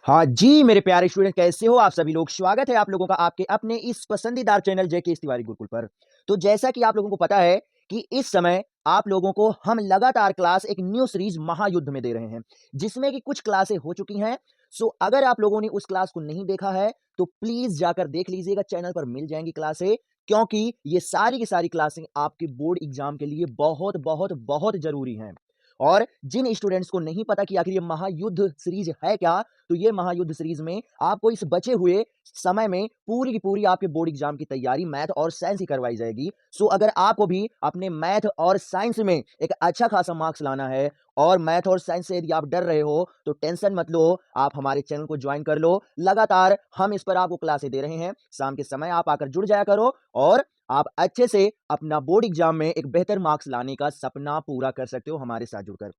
हाँ जी, मेरे प्यारे स्टूडेंट कैसे हो आप सभी लोग? स्वागत है आप लोगों का आपके अपने इस पसंदीदा चैनल जेके इस तिवारी गुरुकुल पर। तो जैसा कि आप लोगों को पता है कि इस समय आप लोगों को हम लगातार क्लास एक न्यू सीरीज महायुद्ध में दे रहे हैं, जिसमें कि कुछ क्लासें हो चुकी हैं। सो अगर आप लोगों ने उस क्लास को नहीं देखा है, तो प्लीज़ जाकर देख लीजिएगा, चैनल पर मिल जाएँगी क्लासें, क्योंकि ये सारी की सारी क्लासें आपके बोर्ड एग्ज़ाम के लिए बहुत, बहुत, बहुत ज़रूरी हैं। और जिन स्टूडेंट्स को नहीं पता कि आखिर ये महायुद्ध सीरीज है क्या, तो ये महायुद्ध सीरीज में आपको इस बचे हुए समय में पूरी की पूरी आपके बोर्ड एग्जाम की तैयारी मैथ और साइंस ही करवाई जाएगी। सो अगर आपको भी अपने मैथ और साइंस में एक अच्छा खासा मार्क्स लाना है और मैथ और साइंस से यदि आप डर रहे हो, तो टेंशन मत लो, आप हमारे चैनल को ज्वाइन कर लो। लगातार हम इस पर आपको क्लासें दे रहे हैं, शाम के समय आप आकर जुड़ जाया करो और आप अच्छे से अपना बोर्ड एग्जाम में एक बेहतर मार्क्स लाने का सपना पूरा कर सकते हो हमारे साथ जुड़कर।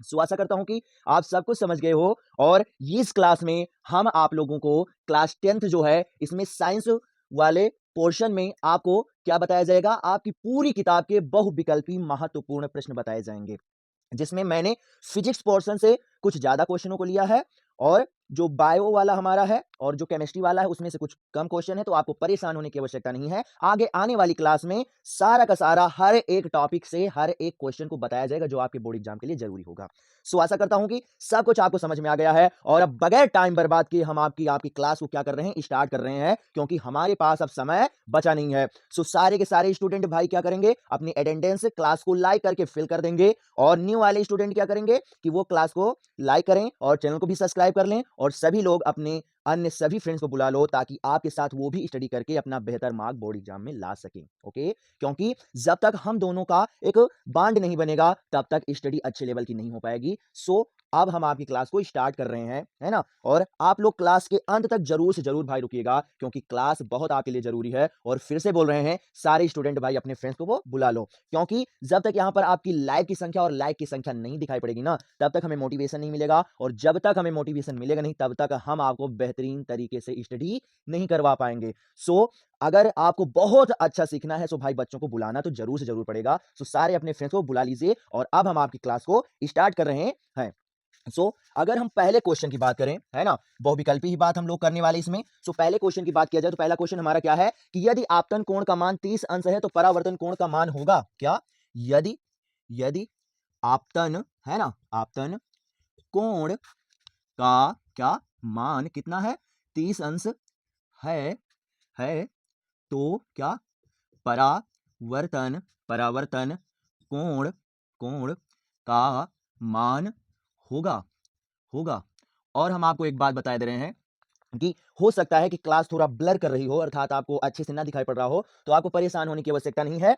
सो आशा करता हूं कि आप सब कुछ समझ गए हो और इस क्लास में हम आप लोगों को क्लास 10th जो है, इसमें साइंस वाले पोर्शन में आपको क्या बताया जाएगा, आपकी पूरी किताब के बहुविकल्पी महत्वपूर्ण प्रश्न बताए जाएंगे, जिसमें मैंने फिजिक्स पोर्शन से कुछ ज्यादा क्वेश्चनों को लिया है और जो बायो वाला हमारा है और जो केमिस्ट्री वाला है उसमें से कुछ कम क्वेश्चन है। तो आपको परेशान होने की आवश्यकता नहीं है। आगे आने वाली क्लास में सारा का सारा हर एक टॉपिक से हर एक क्वेश्चन को बताया जाएगा जो आपके बोर्ड एग्जाम के लिए जरूरी होगा। सो आशा करता हूं कि सब कुछ आपको समझ में आ गया है और अब बगैर टाइम बर्बाद किए हम आपकी आपकी क्लास को क्या कर रहे हैं, स्टार्ट कर रहे हैं, क्योंकि हमारे पास अब समय बचा नहीं है। सो सारे के सारे स्टूडेंट भाई क्या करेंगे, अपनी अटेंडेंस क्लास को लाइक करके फिल कर देंगे और न्यू वाले स्टूडेंट क्या करेंगे कि वो क्लास को लाइक करें और चैनल को भी सब्सक्राइब कर लें और सभी लोग अपने अन्य सभी फ्रेंड्स को बुला लो, ताकि आपके साथ वो भी स्टडी करके अपना बेहतर मार्क बोर्ड एग्जाम में ला सकें। ओके, क्योंकि जब तक हम दोनों का एक बांड नहीं बनेगा तब तक स्टडी अच्छे लेवल की नहीं हो पाएगी। सो अब हम आपकी क्लास को स्टार्ट कर रहे हैं, है ना? और आप लोग क्लास के अंत तक जरूर से जरूर भाई रुकिएगा, क्योंकि क्लास बहुत आपके लिए जरूरी है। और फिर से बोल रहे हैं, सारे स्टूडेंट भाई अपने फ्रेंड्स को वो बुला लो, क्योंकि जब तक यहाँ पर आपकी लाइक की संख्या और लाइक की संख्या नहीं दिखाई पड़ेगी ना, तब तक हमें मोटिवेशन नहीं मिलेगा और जब तक हमें मोटिवेशन मिलेगा नहीं, तब तक हम आपको बेहतरीन तरीके से स्टडी नहीं करवा पाएंगे। सो अगर आपको बहुत अच्छा सीखना है, सो भाई बच्चों को बुलाना तो जरूर से जरूर पड़ेगा। सो सारे अपने फ्रेंड्स को बुला लीजिए और अब हम आपकी क्लास को स्टार्ट कर रहे हैं। अगर हम पहले क्वेश्चन की बात करें, है ना, बहुविकल्पी ही बात हम लोग करने वाले इसमें। पहले क्वेश्चन की बात किया जाए तो पहला क्वेश्चन हमारा क्या है कि यदि आपतन कोण का मान 30 अंश है तो परावर्तन कोण का मान होगा क्या? यदि यदि आपतन, है ना, आपतन कोण का क्या मान कितना है, 30 अंश है है तो क्या परावर्तन परावर्तन कोण कोण का मान होगा होगा। और हम आपको एक बात बता दे रहे हैं कि हो सकता है कि क्लास थोड़ा ब्लर कर रही हो, अर्थात आपको अच्छे से ना दिखाई पड़ रहा हो, तो आपको परेशान होने की आवश्यकता नहीं है।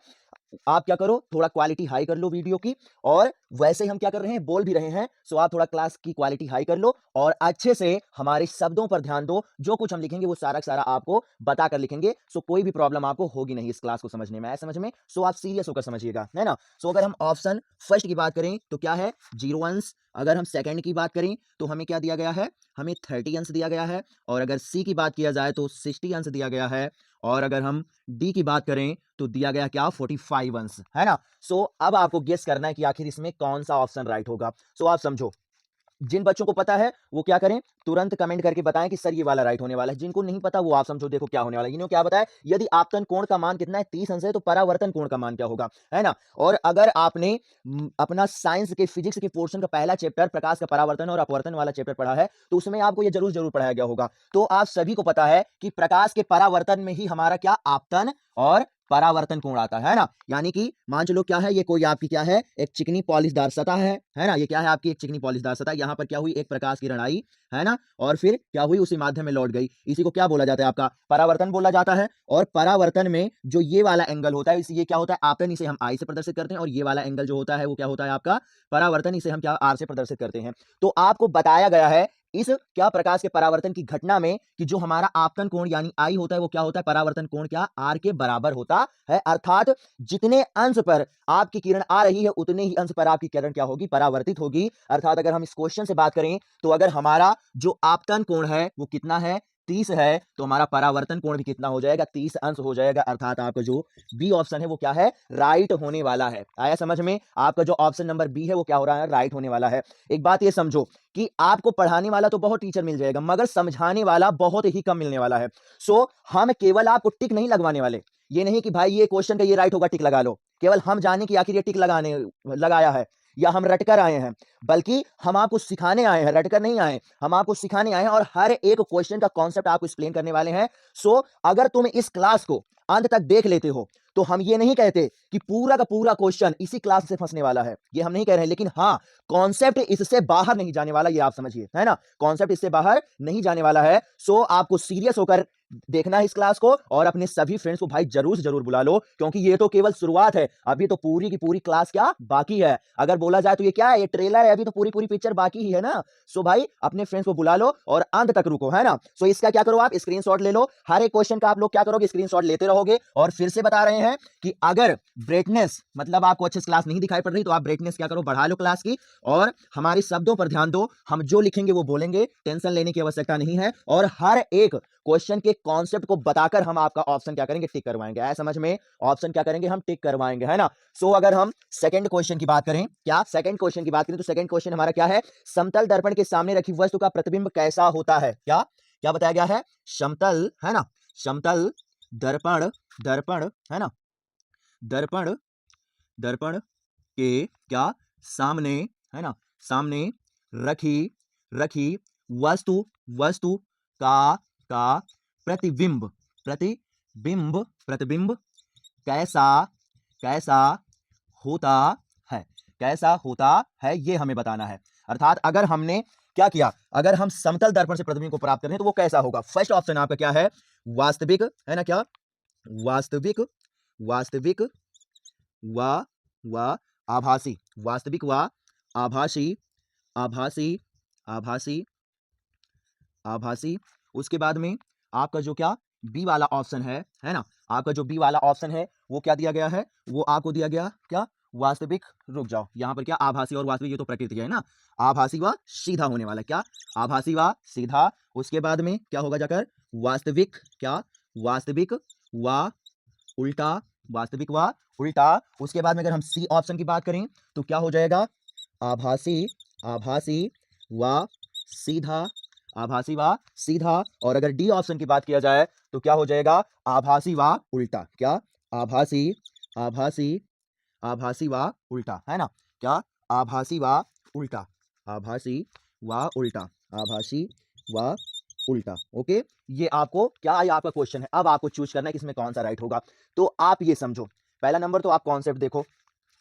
आप क्या करो, थोड़ा क्वालिटी हाई कर लो वीडियो की, और वैसे ही हम क्या कर रहे हैं, बोल भी रहे हैं। आप थोड़ा क्लास की क्वालिटी हाई कर लो और अच्छे से हमारे शब्दों पर ध्यान दो। जो कुछ हम लिखेंगे वो सारा का सारा आपको बता कर लिखेंगे। कोई भी प्रॉब्लम आपको होगी नहीं इस क्लास को समझने में, समझ में। आप सीरियस होकर समझिएगा, है ना। अगर हम ऑप्शन फर्स्ट की बात करें तो क्या है, 0 अंश। अगर हम सेकंड की बात करें तो हमें क्या दिया गया है, हमें 30 अंश दिया गया है। और अगर सी की बात किया जाए तो 60 अंश दिया गया है। और अगर हम डी की बात करें तो दिया गया क्या, 45 अंश, है ना। अब आपको गेस करना है कि आखिर इसमें कौन सा ऑप्शन राइट होगा। आप समझो, जिन बच्चों को पता है वो क्या करें, तुरंत कमेंट करके बताएं कि सर ये वाला राइट होने वाला है। जिनको नहीं पता वो आप समझो, देखो क्या होने वाला है। इन्होंने क्या बताया, यदि आपतन कोण का मान कितना है, 30 अंश है, तो परावर्तन कोण का मान क्या होगा, है ना। और अगर आपने अपना साइंस के फिजिक्स के पोर्शन का पहला चैप्टर प्रकाश का परावर्तन और अपवर्तन वाला चैप्टर पढ़ा है, तो उसमें आपको ये जरूर जरूर पढ़ाया गया होगा। तो आप सभी को पता है कि प्रकाश के परावर्तन में ही हमारा क्या, आपतन और परावर्तन कोण आता है ना। यानी कि मान चलो क्या है, ये कोई आपकी क्या है, एक चिकनी पॉलिशदार सतह है ना। ये क्या है, आपकी एक चिकनी पॉलिशदार सतह। यहाँ पर क्या हुई, एक प्रकाश किरण आई, है ना, और फिर क्या हुई, उसी माध्यम में लौट गई। इसी को क्या बोला जाता है, आपका परावर्तन बोला जाता है। और परावर्तन में जो ये वाला एंगल होता है, ये क्या होता है, आपतन, इसे हम आई से प्रदर्शित करते हैं। और ये वाला एंगल जो होता है वो क्या होता है, आपका परावर्तन, इसे हम क्या, आर से प्रदर्शित करते हैं। तो आपको बताया गया है इस क्या, प्रकाश के परावर्तन की घटना में, कि जो हमारा आपतन कोण यानी आई होता है वो क्या होता है, परावर्तन कोण क्या, आर के बराबर होता है। अर्थात जितने अंश पर आपकी किरण आ रही है उतने ही अंश पर आपकी किरण क्या होगी, परावर्तित होगी। अर्थात अगर हम इस क्वेश्चन से बात करें तो अगर हमारा जो आपतन कोण है वो कितना है, 30 है तो हमारा परावर्तन कोण भी कितना हो जाएगा, 30 अंश हो जाएगा। अर्थात आपका जो बी ऑप्शन है वो क्या है, राइट होने वाला है। आया समझ में? आपका जो ऑप्शन नंबर बी है वो क्या हो रहा है, राइट होने वाला है। एक बात ये समझो कि आपको पढ़ाने वाला तो बहुत टीचर मिल जाएगा, मगर समझाने वाला बहुत ही कम मिलने वाला है। सो हम केवल आपको टिक नहीं लगवाने वाले। ये नहीं कि भाई ये क्वेश्चन का ये राइट होगा, टिक लगा लो। केवल हम जाने कि आखिर ये टिक लगाया है या हम रटकर आए हैं, बल्कि हम आपको सिखाने आए हैं, रटकर नहीं आए। हम आपको सिखाने आए हैं और हर एक क्वेश्चन का कॉन्सेप्ट आपको एक्सप्लेन करने वाले हैं। सो अगर तुम इस क्लास को अंत तक देख लेते हो तो हम ये नहीं कहते कि पूरा का पूरा क्वेश्चन इसी क्लास से फंसने वाला है, ये हम नहीं कह रहे हैं। लेकिन हाँ, कॉन्सेप्ट इससे बाहर नहीं जाने वाला, ये आप समझिए, है ना। कॉन्सेप्ट इससे बाहर नहीं जाने वाला है। सो आपको सीरियस होकर देखना है इस क्लास को और अपने सभी फ्रेंड्स को भाई जरूर से जरूर बुला लो, क्योंकि ये तो केवल शुरुआत है। अभी तो पूरी की पूरी क्लास क्या बाकी है। अगर बोला जाए तो ये क्या है, ये ट्रेलर है, अभी तो पूरी पूरी पिक्चर बाकी ही है ना। सो भाई अपने फ्रेंड्स को बुला लो और अंत तक रुको, है ना। सो इसका क्या करो, आप स्क्रीनशॉट ले लो। हर एक क्वेश्चन का आप लोग क्या करोगे, स्क्रीनशॉट लेते रहोगे। और फिर से बता रहे हैं कि अगर ब्राइटनेस मतलब आपको अच्छे से क्लास नहीं दिखाई पड़ रही तो आप ब्राइटनेस क्या करो, बढ़ा लो क्लास की। और हमारे शब्दों पर ध्यान दो, हम जो लिखेंगे वो बोलेंगे, टेंशन लेने की आवश्यकता नहीं है। और हर एक क्वेश्चन के कॉन्सेप्ट को बताकर हम आपका ऑप्शन क्या करेंगे, टिक करवाएंगे। आया समझ में? ऑप्शन क्या करेंगे, हम टिक करवाएंगे, है ना। सो अगर हम सेकंड क्वेश्चन की बात करें, क्या सेकंड क्वेश्चन की बात करें तो सेकंड क्वेश्चन हमारा क्या है, समतल दर्पण के सामने रखी वस्तु का प्रतिबिंब कैसा होता है। क्या क्या बताया गया है, समतल, है ना, समतल दर्पण, दर्पण, है ना, दर्पण, दर्पण के क्या सामने, है ना, सामने रखी रखी वस्तु, वस्तु का प्रतिबिंब, प्रतिबिंब, प्रतिबिंब कैसा कैसा होता है, कैसा होता है, ये हमें बताना है। अर्थात अगर हमने क्या किया, अगर हम समतल दर्पण से प्रतिबिंब को प्राप्त करें तो वो कैसा होगा। फर्स्ट ऑप्शन आपका क्या है, वास्तविक, है ना, क्या वास्तविक, वास्तविक व व आभासी, वास्तविक व आभासी, आभासी, आभासी, आभासी। उसके बाद में आपका जो क्या बी वाला ऑप्शन है ना, आपका जो बी वाला ऑप्शन है वो क्या दिया गया है, वो आपको दिया गया क्या, वास्तविक, रुक जाओ, यहां पर क्या आभासी और वास्तविक ये तो प्रकृति है ना, आभासी व सीधा होने वाला, क्या आभासी व सीधा। उसके बाद में क्या होगा जाकर, वास्तविक, क्या वास्तविक व उल्टा, वास्तविक व उल्टा। उसके बाद में अगर हम सी ऑप्शन की बात करें तो क्या हो जाएगा, आभासी, आभासी व सीधा, आभासी व सीधा। और अगर डी ऑप्शन की बात किया जाए तो क्या हो जाएगा, आभासी व उल्टा, क्या आभासी, आभासी, आभासी व उल्टा, है ना, क्या आभासी व उल्टा, आभासी व उल्टा, आभासी व उल्टा। ओके, ये आपको क्या, ये आपका क्वेश्चन है। अब आपको चूज करना है कि इसमें कौन सा राइट होगा। तो आप ये समझो, पहला नंबर तो आप कॉन्सेप्ट देखो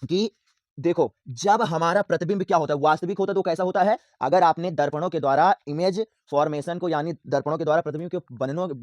कि देखो जब हमारा प्रतिबिंब क्या होता है, वास्तविक होता है तो कैसा होता है, अगर आपने दर्पणों के द्वारा इमेज फॉर्मेशन को यानी दर्पणों के द्वारा प्रतिबिंब के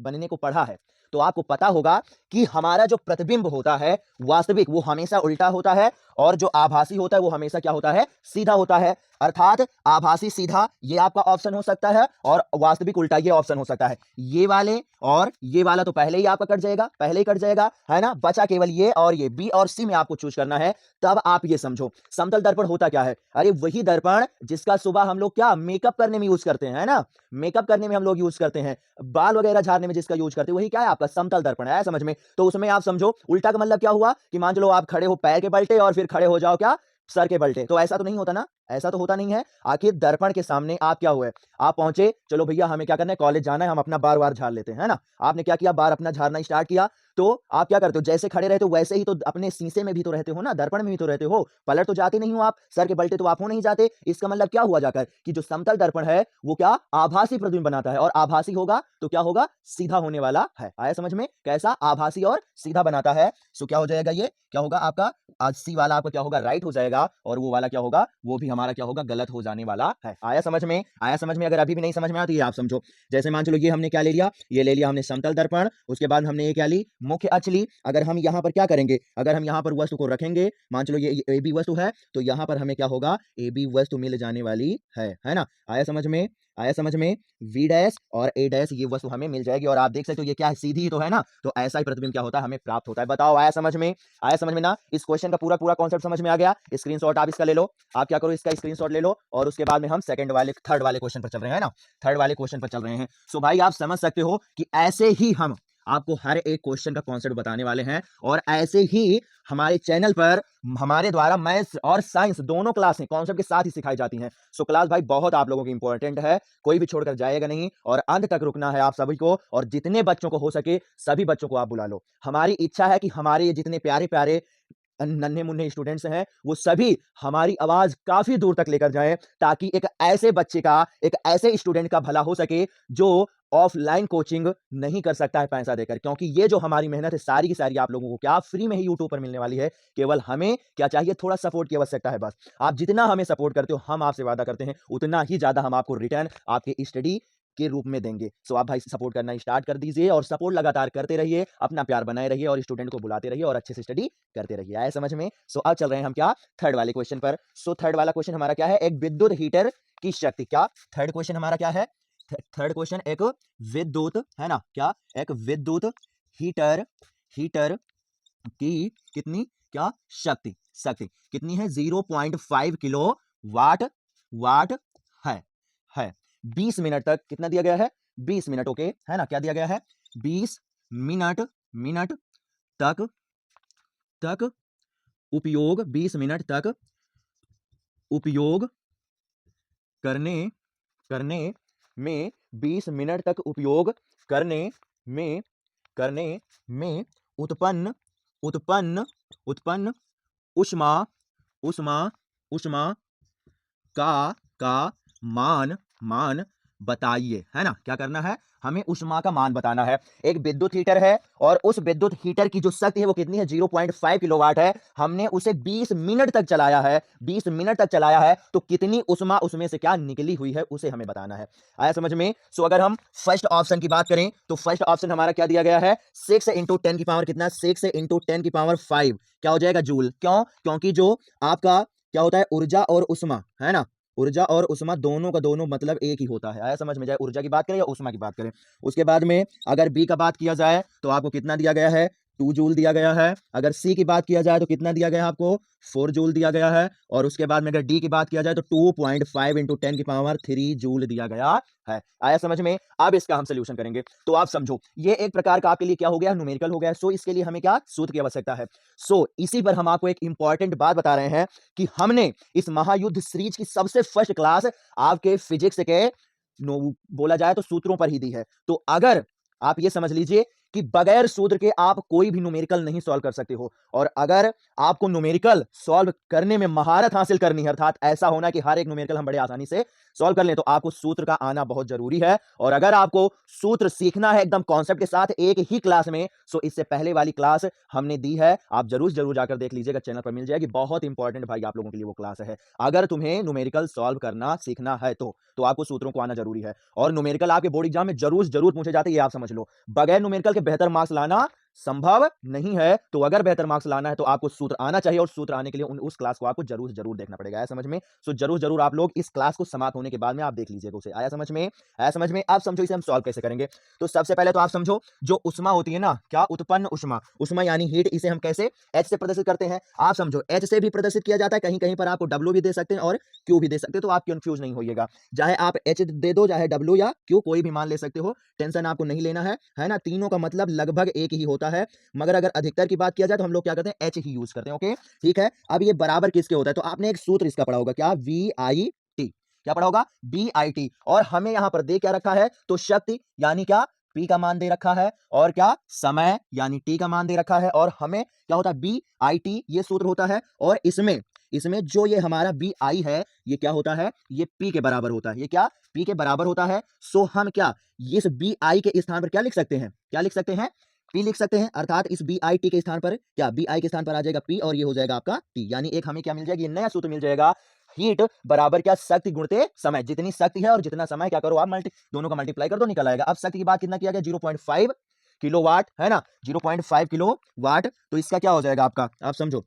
बनने को पढ़ा है तो आपको पता होगा कि हमारा जो प्रतिबिंब होता है वास्तविक वो हमेशा उल्टा होता है और जो आभासी होता है वो हमेशा क्या होता है, सीधा होता है। अर्थात आभासी सीधा ये आपका ऑप्शन हो सकता है और वास्तविक उल्टा ये ऑप्शन हो सकता है। ये वाले और ये वाला तो पहले ही आपका कट जाएगा, पहले ही कट जाएगा, है ना। बचा केवल ये और ये, बी और सी में आपको चूज करना है। तब आप ये समझो समतल दर्पण होता क्या है, अरे वही दर्पण जिसका सुबह हम लोग क्या मेकअप करने में यूज करते हैं, है ना, मेकअप करने में हम लोग यूज करते हैं, बाल वगैरह झाड़ने में जिसका यूज करते हैं वही क्या है आपका समतल दर्पण है, समझ में। तो उसमें आप समझो उल्टा का मतलब क्या हुआ कि मान लो आप खड़े हो पैर के बल्टे और फिर खड़े हो जाओ क्या सर के बल्टे, तो ऐसा तो नहीं होता ना, ऐसा तो होता नहीं है। आखिर दर्पण के सामने आप क्या हुए, आप पहुंचे, चलो भैया हमें क्या करना है, कॉलेज जाना है, हम अपना बार वार झाड़ लेते हैं, है ना। आपने क्या किया, बार अपना झाड़ना स्टार्ट किया, तो आप क्या करते हो, जैसे खड़े रहते हो वैसे ही तो अपने शीशे में भी तो रहते हो ना, दर्पण में भी तो रहते हो, पलट तो जाते नहीं हो आप, सर के बल्टे तो आप हो नहीं जाते। इसका मतलब क्या हुआ जाकर कि जो समतल दर्पण है वो क्या आभासी प्रतिबिंब बनाता है और आभासी होगा तो क्या होगा, सीधा होने वाला है। आया समझ में, कैसा आभासी और सीधा बनाता है। सो क्या हो जाएगा, ये क्या होगा आपका आज सी वाला आपका क्या होगा, राइट हो जाएगा और वो वाला क्या होगा, वो भी हमारा क्या होगा, गलत हो जाने वाला है। आया समझ में, आया समझ में। अगर अभी भी नहीं समझ में आया तो ये आप समझो, जैसे मान चलो ये हमने क्या ले लिया, ये ले लिया हमने समतल दर्पण, उसके बाद हमने ये क्या ली, मुख्य अक्ष ली। अगर हम यहाँ पर क्या करेंगे, अगर हम यहाँ पर वस्तु को रखेंगे, मान चलो ये ए बी वस्तु है तो यहाँ पर हमें क्या होगा, ए बी वस्तु मिल जाने वाली है ना। आया समझ में, आया समझ में? V डैश और A डैश ये वस्तु हमें मिल जाएगी और आप देख सकते हो ये क्या है, सीधी ही तो है ना, तो ऐसा ही प्रतिबिंब क्या होता है हमें प्राप्त होता है। बताओ आया समझ में? आया समझ में ना? इस क्वेश्चन का पूरा पूरा कॉन्सेप्ट समझ में आ गया? स्क्रीनशॉट आप इसका ले लो, आप क्या करो इसका स्क्रीनशॉट ले लो और उसके बाद में हम थर्ड वाले क्वेश्चन पर चल रहे हैं ना, थर्ड वाले क्वेश्चन पर चल रहे हैं। सो भाई आप समझ सकते हो कि ऐसे ही हम आपको हर एक क्वेश्चन का कॉन्सेप्ट बताने वाले हैं और ऐसे ही हमारे चैनल पर हमारे द्वारा मैथ्स और साइंस दोनों क्लासें कॉन्सेप्ट के साथ ही सिखाई जाती हैं। सो क्लास भाई बहुत आप लोगों की इंपॉर्टेंट है, कोई भी छोड़कर जाएगा नहीं और अंत तक रुकना है आप सभी को और जितने बच्चों को हो सके सभी बच्चों को आप बुला लो। हमारी इच्छा है कि हमारे ये जितने प्यारे प्यारे नन्हे मुन्ने स्टूडेंट्स हैं वो सभी हमारी आवाज काफी दूर तक लेकर जाएं ताकि एक ऐसे बच्चे का, एक ऐसे स्टूडेंट का भला हो सके जो ऑफलाइन कोचिंग नहीं कर सकता है पैसा देकर, क्योंकि ये जो हमारी मेहनत है सारी की सारी आप लोगों को क्या फ्री में ही यूट्यूब पर मिलने वाली है। केवल हमें क्या चाहिए, थोड़ा सपोर्ट की आवश्यकता है बस। आप जितना हमें सपोर्ट करते हो हम आपसे वादा करते हैं उतना ही ज्यादा हम आपको रिटर्न आपके स्टडी के रूप में देंगे। सो आप भाई सपोर्ट करना स्टार्ट कर दीजिए और सपोर्ट लगातार करते रहिए, अपना प्यार बनाए रहिए और स्टूडेंट को बुलाते रहिए और अच्छे से स्टडी करते रहिए। आया समझ में? सो अब चल रहे हैं हम क्या, थर्ड वाले क्वेश्चन पर। सो थर्ड वाला क्वेश्चन हमारा क्या है, एक विद्युत हीटर की शक्ति। क्या थर्ड क्वेश्चन हमारा क्या है? थर्ड क्वेश्चन एक विद्युत है ना, क्या एक विद्युत हीटर हीटर की कितनी क्या शक्ति, शक्ति कितनी है 0.5 किलो वाट वाट है 20 मिनट तक कितना दिया गया है 20 मिनट ओके है ना, क्या दिया गया है 20 मिनट मिनट तक तक उपयोग 20 मिनट तक उपयोग करने करने में 20 मिनट तक उपयोग करने में करने में उत्पन्न उत्पन्न उत्पन्न उष्मा उष्मा उष्मा का मान मान बताइए, है ना। क्या करना है, हमें उष्मा का मान बताना है। एक विद्युत हीटर है और उस विद्युत हीटर की जो शक्ति है वो कितनी है 0.5 किलोवाट है। हमने उसे 20 मिनट तक चलाया है, 20 मिनट तक चलाया है, तो कितनी उष्मा उसमें से क्या निकली हुई है उसे हमें बताना है। आया समझ में? सो अगर हम फर्स्ट ऑप्शन की बात करें तो फर्स्ट ऑप्शन हमारा क्या दिया गया है 6 इंटू 10 की पावर कितना 6 इंटू 10 की पावर 5 क्या हो जाएगा जूल। क्यों? क्योंकि जो आपका क्या होता है ऊर्जा और उष्मा है ना, ऊर्जा और उष्मा दोनों का दोनों मतलब एक ही होता है। आया समझ में? चाहे ऊर्जा की बात करें या उष्मा की बात करें। उसके बाद में अगर बी का बात किया जाए तो आपको कितना दिया गया है 2 जूल दिया गया है। अगर सी की बात किया जाए तो कितना दिया गया है आपको 4 जूल दिया गया है। और उसके बाद में अगर डी की बात किया जाए तो 2.5 इंटू 10 की पावर 3 जूल दिया गया है। आया समझ में? अब इसका हम सोल्यूशन करेंगे तो आप समझो ये एक प्रकार का आपके लिए क्या हो गया न्यूमेरिकल हो गया। सो इसके लिए हमें क्या सूत्र की आवश्यकता है। सो इसी पर हम आपको एक इंपॉर्टेंट बात बता रहे हैं कि हमने इस महायुद्ध सीरीज की सबसे फर्स्ट क्लास आपके फिजिक्स के बोला जाए तो सूत्रों पर ही दी है। तो अगर आप ये समझ लीजिए कि बगैर सूत्र के आप कोई भी न्यूमेरिकल नहीं सॉल्व कर सकते हो और अगर आपको न्यूमेरिकल सॉल्व करने में महारत हासिल करनी है, अर्थात ऐसा होना कि हर एक न्यूमेरिकल हम बड़े आसानी से सॉल्व कर लें, तो आपको सूत्र का आना बहुत जरूरी है। और अगर आपको सूत्र सीखना है एकदम कॉन्सेप्ट के साथ एक ही क्लास में, सो इससे पहले वाली क्लास हमने दी है, आप जरूर जरूर जाकर देख लीजिएगा, चैनल पर मिल जाएगी। बहुत इंपॉर्टेंट भाई आप लोगों के लिए वो क्लास है। अगर तुम्हें न्यूमेरिकल सॉल्व करना सीखना है तो आपको सूत्रों को आना जरूरी है। और न्यूमेरिकल आपके बोर्ड एग्जाम में जरूर जरूर पूछे जाते हैं, ये आप समझ लो। बगैर न्यूमेरिकल के बेहतर मार्क्स लाना संभव नहीं है। तो अगर बेहतर मार्क्स लाना है तो आपको सूत्र आना चाहिए और सूत्र आने के लिए उस क्लास को आपको जरूर जरूर देखना पड़ेगा। आया समझ में? सो जरूर जरूर आप लोग इस क्लास को समाप्त होने के बाद में आप देख लीजिएगा उसे। आया समझ में? आया समझ में? आप समझो इसे हम सॉल्व कैसे करेंगे। तो सबसे पहले तो आप समझो जो उष्मा होती है ना, क्या उत्पन्न उष्मा, उष्मा यानी हीट, इसे हम कैसे एच से प्रदर्शित करते हैं। आप समझो एच से भी प्रदर्शित किया जाता है, कहीं कहीं पर आपको डब्ल्यू भी दे सकते हैं और क्यू भी दे सकते हैं, तो आप कंफ्यूज नहीं होइएगा। चाहे आप एच दे दो, चाहे डब्ल्यू या क्यू, कोई भी मान ले सकते हो, टेंशन आपको नहीं लेना है ना। तीनों का मतलब लगभग एक ही होता है, मगर अगर अधिकतर की बात किया जाए तो हम लोग क्या करते हैं एच ही यूज करते हैं। ओके ठीक है। अब ये बराबर किसके होता है, तो आपने एक सूत्र इसका पढ़ा होगा, क्या वी आई टी, क्या पढ़ा होगा बी आई टी। और हमें यहां पर दे क्या रखा है, तो शक्ति यानी क्या P का मान दे रखा है और क्या समय यानी T का मान दे रखा है। और हमें क्या होता है बी आई टी, ये सूत्र होता है। और इसमें इसमें जो ये हमारा बी आई है ये क्या होता है, ये P के बराबर होता है। ये क्या P के बराबर होता है। सो हम क्या इस बी आई के स्थान पर क्या लिख सकते हैं, क्या लिख सकते हैं P लिख सकते हैं। अर्थात इस बी आई टी के स्थान पर क्या बी आई के स्थान पर आ जाएगा P और ये हो जाएगा आपका T। यानी एक हमें क्या मिल जाएगा, ये नया सूत्र मिल जाएगा, हीट बराबर क्या शक्ति गुणते समय। जितनी शक्ति है और जितना समय क्या करो आप दोनों का मल्टीप्लाई कर दो, निकल आएगा। अब शक्ति की बात कितना किया गया 0.5 किलो वाट है ना, 0.5 किलो वाट। तो इसका क्या हो जाएगा आपका, आप समझो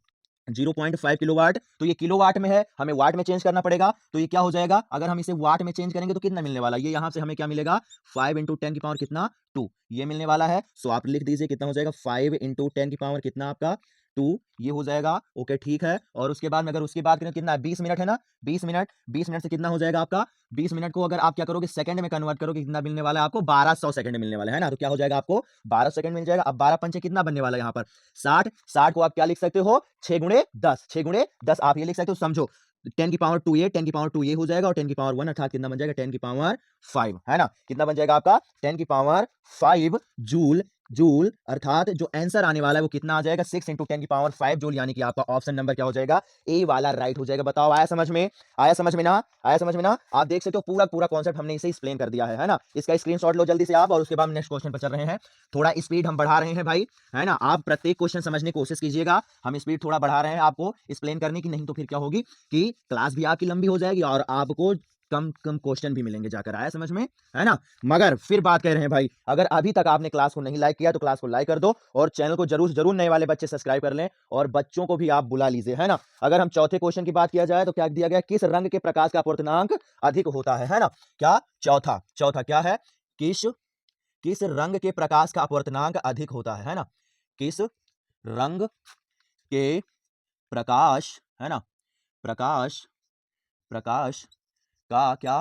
0.5 किलोवाट, तो ये किलोवाट में है, हमें वाट में चेंज करना पड़ेगा। तो ये क्या हो जाएगा, अगर हम इसे वाट में चेंज करेंगे तो कितना मिलने वाला है, ये यहाँ से हमें क्या मिलेगा 5 इंटू 10 की पावर कितना 2, ये मिलने वाला है। सो आप लिख दीजिए कितना हो जाएगा 5 इंटू 10 की पावर कितना आपका 2, ये हो जाएगा। ओके ठीक है। और उसके बाद में अगर उसकी बात करें कितना है 20 मिनट है ना, 20 मिनट से कितना हो जाएगा आपका 20 मिनट को अगर आप क्या करोगे सेकंड में कन्वर्ट करोगे कितना मिलने वाला है आपको 1200 सेकंड मिलने वाला है ना। तो क्या हो जाएगा आपको 12 सेकंड मिल जाएगा। अब 12 पंचे कितना बनने वाला है यहाँ पर 60, 60 को आप क्या लिख सकते हो 6 गुणे 10, 6 गुणे 10 आप ये लिख सकते हो। समझो 10 की पावर 2 ये 10 की पावर 2 ये हो जाएगा और 10 की पावर 1 अर्थात कितना बन जाएगा 10 की पावर 5 है ना। कितना बन जाएगा आपका 10 की पावर 5 जूल, जूल अर्थात जो आंसर आने वाला है वो कितना आ जाएगा 6 इंटू 10 की पावर 5 जूल, यानी कि आपका ऑप्शन नंबर क्या हो जाएगा ए वाला राइट हो जाएगा। बताओ आया समझ में, आया समझ में ना, आया समझ में ना। आप देख सकते हो पूरा पूरा कॉन्सेप्ट हमने इसे एक्सप्लेन कर दिया है ना। इसका स्क्रीनशॉट लो जल्दी से आप और उसके बाद नेक्स्ट क्वेश्चन पर चल रहे हैं। थोड़ा स्पीड हम बढ़ा रहे हैं भाई, है ना। आप प्रत्येक क्वेश्चन समझने की कोशिश कीजिएगा, हम स्पीड थोड़ा बढ़ा रहे हैं आपको एक्सप्लेन करने की, नहीं तो फिर क्या होगी कि क्लास भी आपकी लंबी हो जाएगी और आपको कम कम क्वेश्चन भी मिलेंगे जाकर। आया समझ में, है ना। मगर फिर बात कह रहे हैं भाई, अगर अभी तक आपने क्लास को नहीं लाइक किया तो क्लास को लाइक कर दो और चैनल को जरूर जरूर नए वाले बच्चे सब्सक्राइब कर लें और बच्चों को भी आप बुला लीजिए, है ना। अगर हम चौथे क्वेश्चन की बात किया जाए तो क्या दिया गया, किस रंग के प्रकाश का अपवर्तनांक अधिक होता है ना। क्या चौथा, चौथा क्या है, किस किस रंग के प्रकाश का अपवर्तनांक अधिक होता है ना। किस रंग के प्रकाश, है ना, प्रकाश, प्रकाश का क्या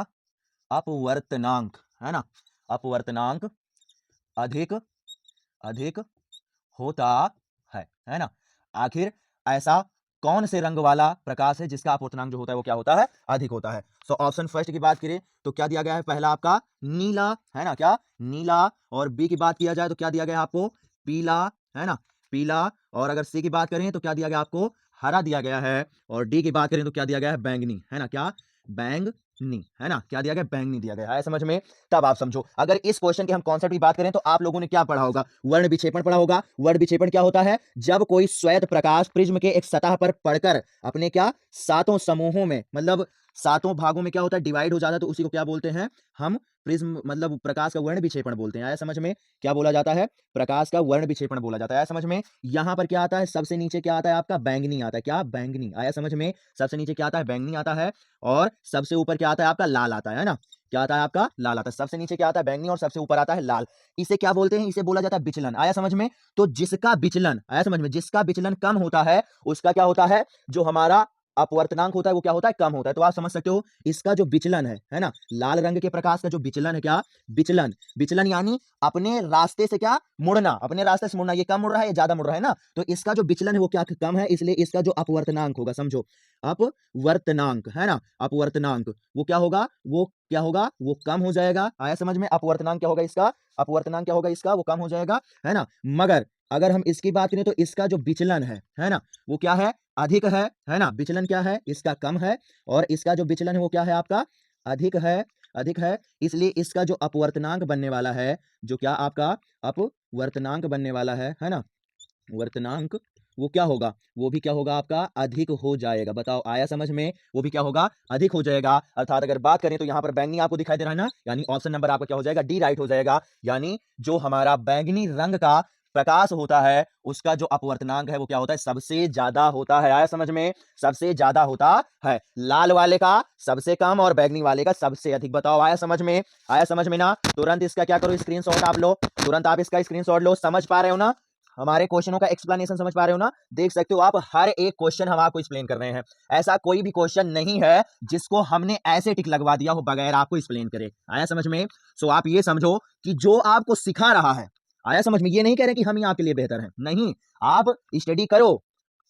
अपवर्तनांक, है ना, अपवर्तनांक अधिक अधिक होता है ना। आखिर ऐसा कौन से रंग वाला प्रकाश है जिसका अपवर्तनांक जो होता है वो क्या होता है अधिक होता है। सो ऑप्शन फर्स्ट की बात करें तो क्या दिया गया है, पहला आपका नीला, है ना, क्या नीला। और बी की बात किया जाए तो क्या दिया गया है आपको पीला, है ना, पीला। और अगर सी की बात करें तो क्या दिया गया आपको हरा दिया गया है। और डी की बात करें तो क्या दिया गया है बैंगनी, है ना, क्या बैंगनी, है ना, क्या दिया गया बैंगनी दिया गया है समझ में। तब आप समझो अगर इस क्वेश्चन के हम कॉन्सेप्ट की बात करें तो आप लोगों ने क्या पढ़ा होगा, वर्ण विक्षेपण पढ़ा होगा। वर्ण विक्षेपण क्या होता है, जब कोई श्वेत प्रकाश प्रिज्म के एक सतह पर पड़कर अपने क्या सातों समूहों में मतलब सातों भागों में क्या होता है डिवाइड हो जाता है तो उसी को क्या बोलते हैं हम प्रिज्म मतलब प्रकाश का वर्ण विक्षेपण बोलते हैं। आया समझ में, क्या बोला जाता है प्रकाश का वर्ण विक्षेपण बोला जाता है। आया समझ में। यहां पर क्या आता है, सबसे नीचे क्या आता है आपका बैंगनी आता है, क्या बैंगनी। आया समझ में, सबसे नीचे क्या आता है बैंगनी आता है और सबसे ऊपर क्या आता है आपका लाल आता है ना। क्या आता है आपका लाल आता है, सबसे नीचे क्या आता है बैंगनी और सबसे ऊपर आता है लाल। इसे क्या बोलते हैं, इसे बोला जाता है विचलन। आया समझ में। तो जिसका विचलन, आया समझ में, जिसका विचलन कम होता है उसका क्या होता है, जो हमारा अपवर्तनांक होता है वो क्या होता है कम होता है। तो आप समझ सकते हो इसका जो विचलन है ना, लाल रंग के प्रकाश का जो विचलन है, क्या विचलन, विचलन यानी अपने रास्ते से क्या मुड़ना, अपने रास्ते से मुड़ना। ये कम मुड़ रहा है, ये ज्यादा मुड़ रहा है ना, तो इसका जो विचलन है वो क्या कम है, इसलिए इसका जो अपवर्तनांक होगा, समझो अपवर्तनांक, है ना, अपवर्तनांक वो क्या होगा, वो क्या होगा, वो कम हो जाएगा। आया समझ में, अपवर्तनांक क्या होगा इसका, अपवर्तनांक क्या होगा इसका, वो कम हो जाएगा, है ना। मगर अगर हम इसकी बात करें तो इसका जो विचलन है ना, वो क्या है अधिक है ना। विचलन क्या है इसका कम है और इसका जो विचलन है वो क्या है आपका अधिक है, अधिक है। इसलिए इसका जो अपवर्तनांक बनने वाला है, जो क्या आपका अपवर्तनांक बनने वाला है ना, वर्तनांक वो क्या होगा, वो भी क्या होगा आपका अधिक हो जाएगा। बताओ आया समझ में, वो भी क्या होगा अधिक हो जाएगा। अर्थात अगर बात करें तो यहाँ पर बैंगनी आपको दिखाई दे रहा है ना, यानी ऑप्शन नंबर आपका क्या हो जाएगा डी राइट हो जाएगा। यानी जो हमारा बैंगनी रंग का प्रकाश होता है उसका जो अपवर्तनांक है वो क्या होता है सबसे ज्यादा होता है। आया समझ में, सबसे ज्यादा होता है। लाल वाले का सबसे कम और बैंगनी वाले का सबसे अधिक। बताओ आया समझ में, आया समझ में ना। तुरंत इसका क्या करो स्क्रीनशॉट आप लो, तुरंत आप इसका स्क्रीनशॉट लो। समझ पा रहे हो ना, हमारे क्वेश्चनों का एक्सप्लेनेशन समझ पा रहे हो ना। देख सकते हो आप हर एक क्वेश्चन हम आपको एक्सप्लेन कर रहे हैं। ऐसा कोई भी क्वेश्चन नहीं है जिसको हमने ऐसे टिक लगवा दिया हो बगैर आपको एक्सप्लेन करे। आया समझ में। सो आप ये समझो कि जो आपको सिखा रहा है, आया समझ में, ये नहीं कह रहे कि हम ही आपके लिए बेहतर हैं, नहीं, आप स्टडी करो,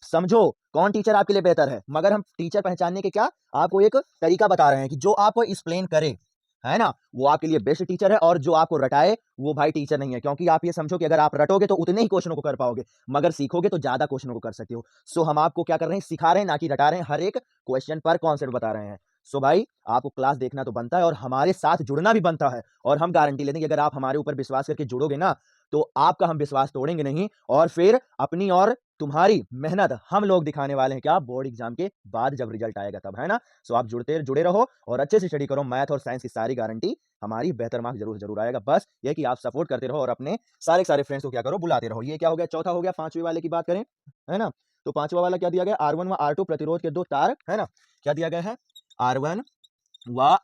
समझो कौन टीचर आपके लिए बेहतर है। मगर हम टीचर पहचानने के क्या आपको एक तरीका बता रहे हैं कि जो आपको एक्सप्लेन करे, है ना, वो आपके लिए बेस्ट टीचर है। और जो आपको रटाए वो भाई टीचर नहीं है। क्योंकि आप ये समझो कि अगर आप रटोगे तो उतने ही क्वेश्चनों को कर पाओगे, मगर सीखोगे तो ज्यादा क्वेश्चनों को कर सकते हो। सो हम आपको क्या कर रहे हैं, सिखा रहे हैं, ना कि रटा रहे हैं। हर एक क्वेश्चन पर कॉन्सेप्ट बता रहे हैं। सो भाई आपको क्लास देखना तो बनता है और हमारे साथ जुड़ना भी बनता है। और हम गारंटी लेते हैं कि अगर आप हमारे ऊपर विश्वास करके जुड़ोगे ना तो आपका हम विश्वास तोड़ेंगे नहीं। और फिर अपनी और तुम्हारी मेहनत हम लोग दिखाने वाले हैं, क्या बोर्ड एग्जाम के बाद जब रिजल्ट आएगा तब, है ना। सो आप जुड़े रहो और अच्छे से स्टडी करो। मैथ और साइंस की सारी गारंटी हमारी, बेहतर मार्क्स जरूर जरूर आएगा। बस ये कि आप सपोर्ट करते रहो और अपने सारे फ्रेंड्स को क्या करो बुलाते रहो। ये क्या हो गया, चौथा हो गया। पांचवी वाले की बात करें, है ना, तो पांचवा वाला क्या दिया गया, R1 व R2 प्रतिरोध के दो तार है ना, क्या दिया गया है, R1 व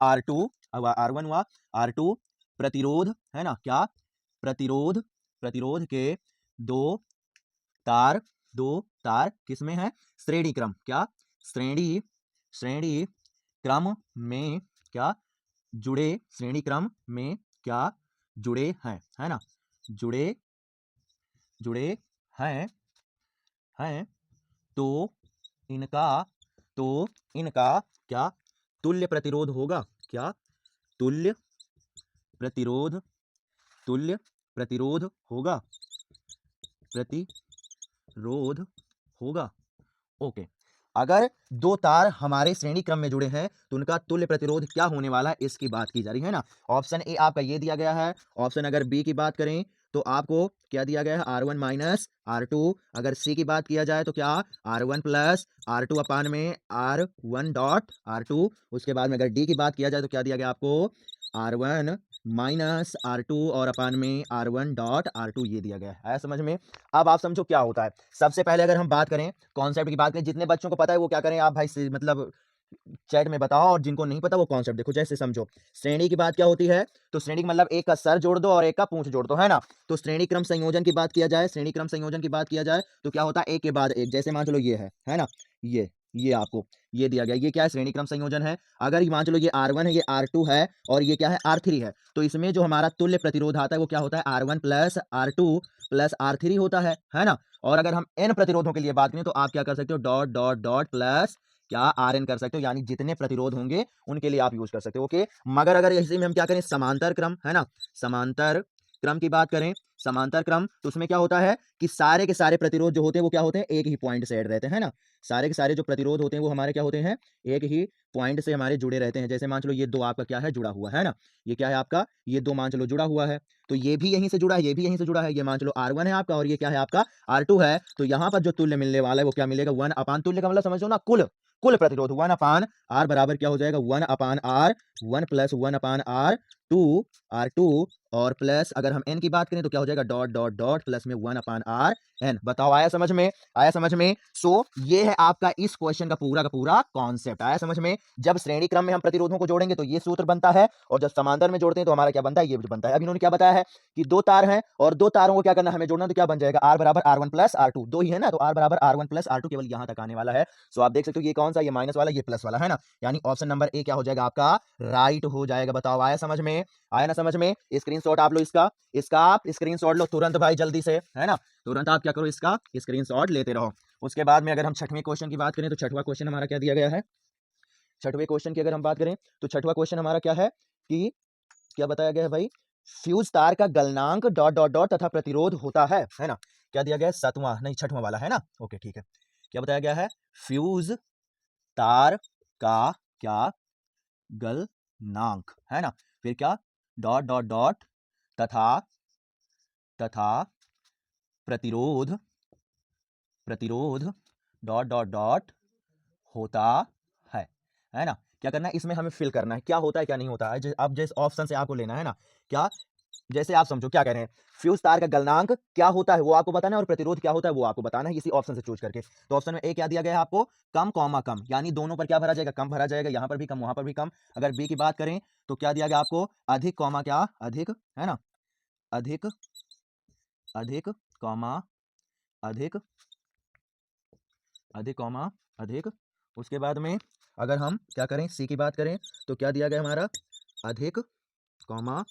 R2 प्रतिरोध है ना, क्या प्रतिरोध के दो तार किसमें है, श्रेणी क्रम, क्या श्रेणी क्रम में क्या जुड़े, श्रेणी क्रम में क्या जुड़े हैं, है ना, जुड़े हैं तो इनका क्या तुल्य प्रतिरोध होगा, क्या तुल्य प्रतिरोध होगा। ओके, अगर दो तार हमारे श्रेणी क्रम में जुड़े हैं तो उनका तुल्य प्रतिरोध क्या होने वाला है, इसकी बात की जा रही है ना। ऑप्शन ए आपका ये दिया गया है। ऑप्शन अगर बी की बात करें तो आपको क्या दिया गया है, R1 माइनस R2। अगर सी की बात किया जाए तो क्या, R1 प्लस R2 अपान में R1 डॉट R2। उसके बाद में अगर डी की बात किया जाए तो क्या दिया गया आपको, R1 माइनस R2 और अपान में R1 डॉट R2 ये दिया गया है। आया समझ में। अब आप समझो क्या होता है। सबसे पहले अगर हम बात करें कॉन्सेप्ट की बात करें, जितने बच्चों को पता है वो क्या करें, आप भाई मतलब चैट में बताओ, और जिनको नहीं पता वो कॉन्सेप्ट देखो। जैसे समझो, श्रेणी की बात क्या होती है, तो श्रेणी मतलब एक का सर जोड़ दो और एक का पूंछ जोड़ दो, है ना। तो श्रेणी क्रम संयोजन की बात किया जाए, तो क्या होता है, एक के बाद एक। जैसे मान चलो ये है ना, ये आपको ये दिया गया, ये क्या है, श्रेणी क्रम संयोजन है। अगर मान चलो ये R1 है, ये R2 है और ये क्या है, R3 है, तो इसमें जो हमारा तुल्य प्रतिरोध आता है वो क्या होता है, R1 plus R2 plus R3 होता है ना। और अगर हम n प्रतिरोधों के लिए बात करें तो आप क्या कर सकते हो, डॉट डॉट डॉट प्लस क्या Rn कर सकते हो, यानी जितने प्रतिरोध होंगे उनके लिए आप यूज कर सकते हो। ओके, मगर अगर इसी में हम क्या करें, समांतर क्रम है ना, समांतर क्रम की बात करें, समांतर क्रम, तो उसमें क्या होता है कि सारे के सारे प्रतिरोध जो होते हैं वो क्या होते हैं, एक ही पॉइंट से ऐड रहते हैं ना। सारे के सारे जो प्रतिरोध होते हैं वो हमारे क्या होते हैं, एक ही पॉइंट से हमारे जुड़े रहते हैं। जैसे मान चलो ये दो आपका क्या है, जुड़ा हुआ है ना, ये क्या है आपका, ये दो मान चलो जुड़ा हुआ है, तो ये भी यहीं से जुड़ा है, ये भी यहीं से जुड़ा है। ये मान चलो R1 है आपका और ये क्या है आपका R2 है। तो यहाँ पर जो तुल्य मिलने वाला है वो क्या मिलेगा, 1 अपान, तुल्य का मतलब समझ लो ना, कुल प्रतिरोध 1 अपान R बराबर क्या हो जाएगा, 1 अपान R, 1 प्लस 1 अपान R2 और प्लस अगर हम n की बात करें तो क्या हो जाएगा, डॉट डॉट डॉट प्लस में 1 अपान Rn। बताओ आया समझ में, सो ये है आपका इस क्वेश्चन का पूरा कॉन्सेप्ट। आया समझ में। जब श्रेणी क्रम में हम प्रतिरोधों को जोड़ेंगे तो ये सूत्र बनता है, और जब समांतर में जोड़ते हैं तो हमारा क्या बनता है, ये बनता है। अब इन्होंने क्या बताया है कि दो तार हैं और दो तारों को क्या करना है, हमें जोड़ना, तो क्या बन जाएगा, R बराबर R1 प्लस R2, दो ही है ना, तो R बराबर R1 प्लस R2 केवल यहां तक आने वाला है। सो आप देख सकते हो ये कौन सा, ये माइनस वाला, ये प्लस वाला है ना, यानी ऑप्शन नंबर ए क्या हो जाएगा आपका, राइट हो जाएगा। बताओ आया समझ में, आया ना समझ में। स्क्रीनशॉट आप लो, इसका आप स्क्रीनशॉट लो तुरंत भाई, जल्दी से, है ना, तुरंत आप क्या करो, इसका स्क्रीनशॉट लेते रहो। उसके बाद में अगर हम छठवें क्वेश्चन की बात करें तो छठवां क्वेश्चन हमारा क्या दिया गया है, छठवें क्वेश्चन की अगर हम बात करें तो छठवां क्वेश्चन हमारा क्या है कि क्या बताया गया है भाई, फ्यूज तार का गलनांक डॉट डॉट डॉट तथा प्रतिरोध होता है ना। क्या दिया गया है, सातवां नहीं छठवां वाला है ना। ओके ठीक है, क्या बताया गया है, फ्यूज तार का क्या गलनांक है ना, फिर क्या, डॉट डॉट डॉट तथा प्रतिरोध डॉट डॉट डॉट होता है ना। क्या करना है, इसमें हमें फिल करना है क्या होता है क्या नहीं होता है। अब जिस ऑप्शन से आपको लेना है ना, क्या, जैसे आप समझो क्या कह रहे हैं, फ्यूज तार का गलनांक क्या होता है वो आपको बताना है, और प्रतिरोध क्या होता है वो आपको बताना है, इसी ऑप्शन से चूज करके। तो ऑप्शन में ए क्या दिया गया है आपको, कम कॉमा कम, यानी दोनों पर क्या भरा जाएगा, कम भरा जाएगा, यहां पर भी कम वहां पर भी कम। अगर बी की बात करें तो क्या दिया गया आपको, अधिक कॉमा क्या, अधिक है ना, अधिक कॉमा अधिक कॉमा अधिक। उसके बाद में अगर हम क्या करें, सी की बात करें तो क्या दिया गया हमारा, अधिक कॉमा